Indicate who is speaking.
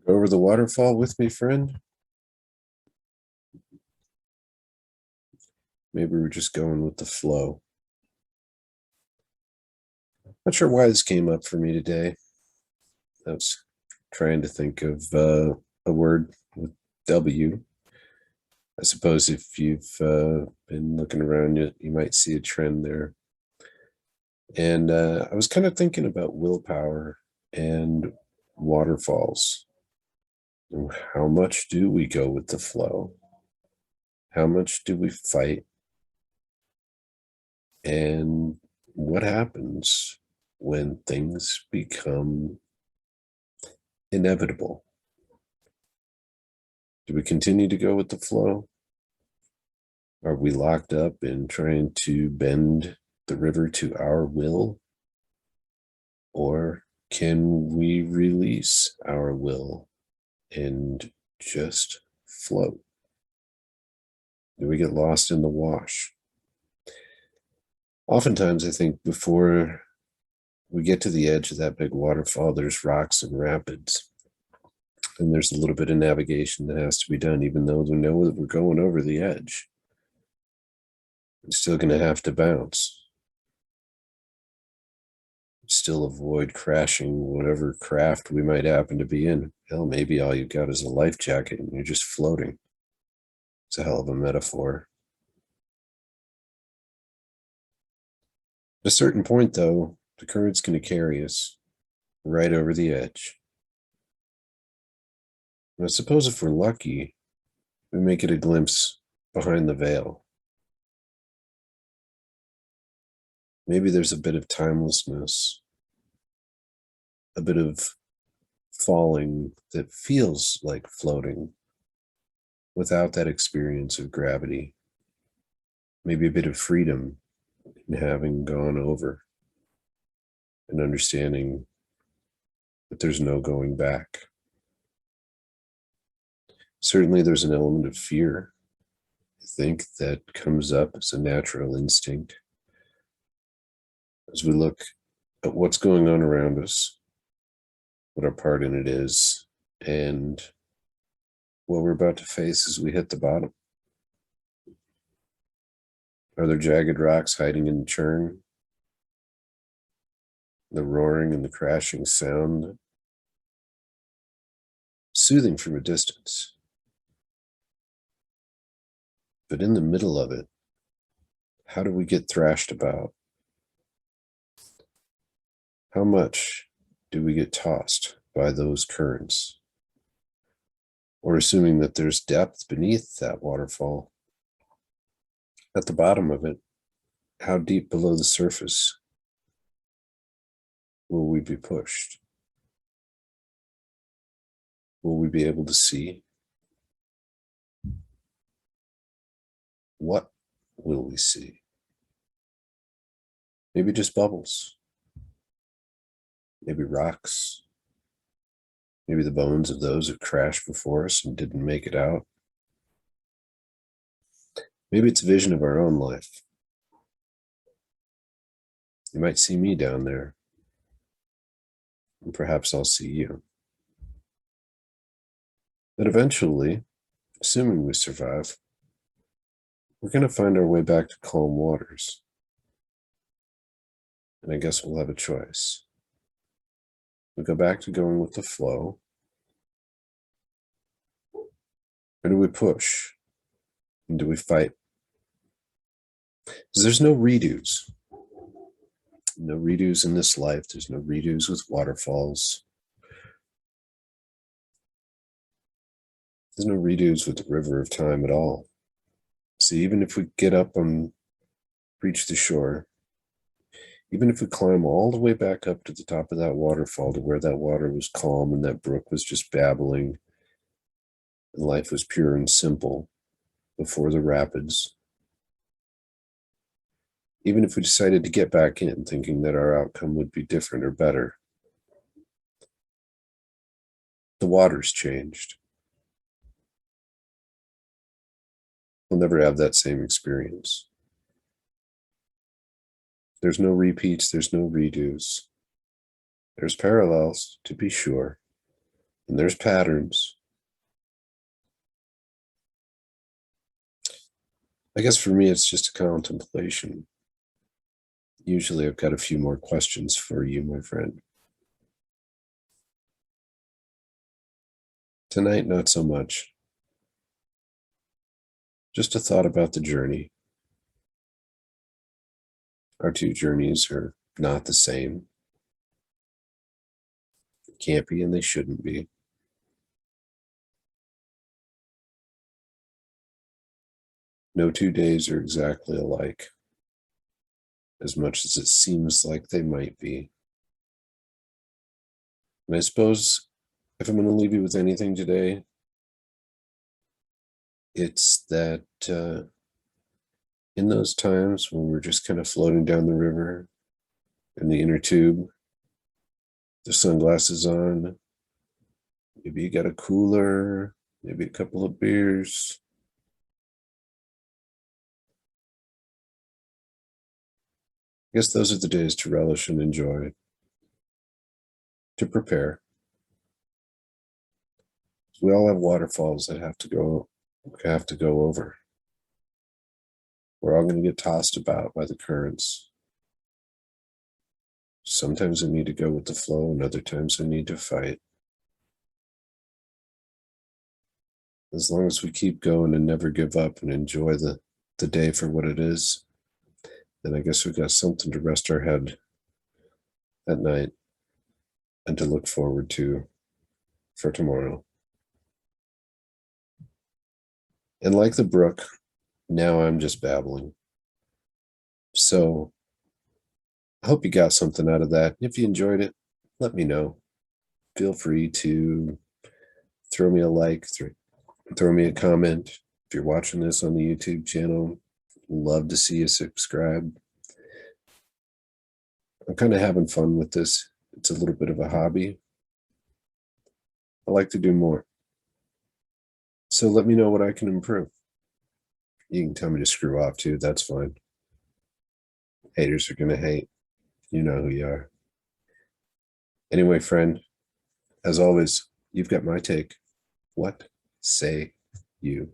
Speaker 1: Over the waterfall with me, friend? Maybe we're just going with the flow. Not sure why this came up for me today. I was trying to think of a word with W. I suppose if you've been looking around, you might see a trend there. And I was kind of thinking about willpower and waterfalls. And how much do we go with the flow? How much do we fight? And what happens when things become inevitable? Do we continue to go with the flow? Are we locked up in trying to bend the river to our will? Or can we release our will and just float? Do we get lost in the wash? Oftentimes, I think before we get to the edge of that big waterfall, there's rocks and rapids. And there's a little bit of navigation that has to be done, even though we know that we're going over the edge. We're still going to have to bounce. Still avoid crashing whatever craft we might happen to be in. Hell, maybe all you've got is a life jacket and you're just floating. It's a hell of a metaphor. At a certain point, though, the current's going to carry us right over the edge. And I suppose if we're lucky, we may get a glimpse behind the veil. Maybe there's a bit of timelessness, a bit of falling that feels like floating without that experience of gravity. Maybe a bit of freedom in having gone over and understanding that there's no going back. Certainly there's an element of fear, I think, that comes up as a natural instinct as we look at what's going on around us, what our part in it is, and what we're about to face as we hit the bottom. Are there jagged rocks hiding in the churn? The roaring and the crashing sound, soothing from a distance. But in the middle of it, how do we get thrashed about? How much do we get tossed by those currents? Or assuming that there's depth beneath that waterfall, at the bottom of it, how deep below the surface will we be pushed? Will we be able to see? What will we see? Maybe just bubbles. Maybe rocks. Maybe the bones of those who crashed before us and didn't make it out. Maybe it's a vision of our own life. You might see me down there, and perhaps I'll see you. But eventually, assuming we survive, we're going to find our way back to calm waters. And I guess we'll have a choice. We go back to going with the flow, or do we push? And do we fight? Because there's no redos. No redos in this life. There's no redos with waterfalls. There's no redos with the river of time at all. See, even if we get up and reach the shore, even if we climb all the way back up to the top of that waterfall to where that water was calm and that brook was just babbling and life was pure and simple before the rapids, even if we decided to get back in thinking that our outcome would be different or better, the water's changed. We'll never have that same experience. There's no repeats, there's no redos. There's parallels, to be sure. And there's patterns. I guess for me, it's just a contemplation. Usually I've got a few more questions for you, my friend. Tonight, not so much. Just a thought about the journey. Our two journeys are not the same. They can't be, and they shouldn't be. No 2 days are exactly alike, as much as it seems like they might be. And I suppose if I'm going to leave you with anything today, it's that in those times when we're just kind of floating down the river in the inner tube, the sunglasses on, maybe you got a cooler, maybe a couple of beers. I guess those are the days to relish and enjoy, to prepare. We all have waterfalls that have to go over. We're all going to get tossed about by the currents. Sometimes I need to go with the flow, and other times I need to fight. As long as we keep going and never give up and enjoy the day for what it is, then I guess we've got something to rest our head at night and to look forward to for tomorrow. And like the brook, now I'm just babbling. So I hope you got something out of that. If you enjoyed it, let me know. Feel free to throw me a like, throw me a comment. If you're watching this on the YouTube channel, love to see you subscribe. I'm kind of having fun with this. It's a little bit of a hobby. I like to do more. So let me know what I can improve. You can tell me to screw off too. That's fine. Haters are going to hate. You know who you are. Anyway, friend, as always, you've got my take. What say you?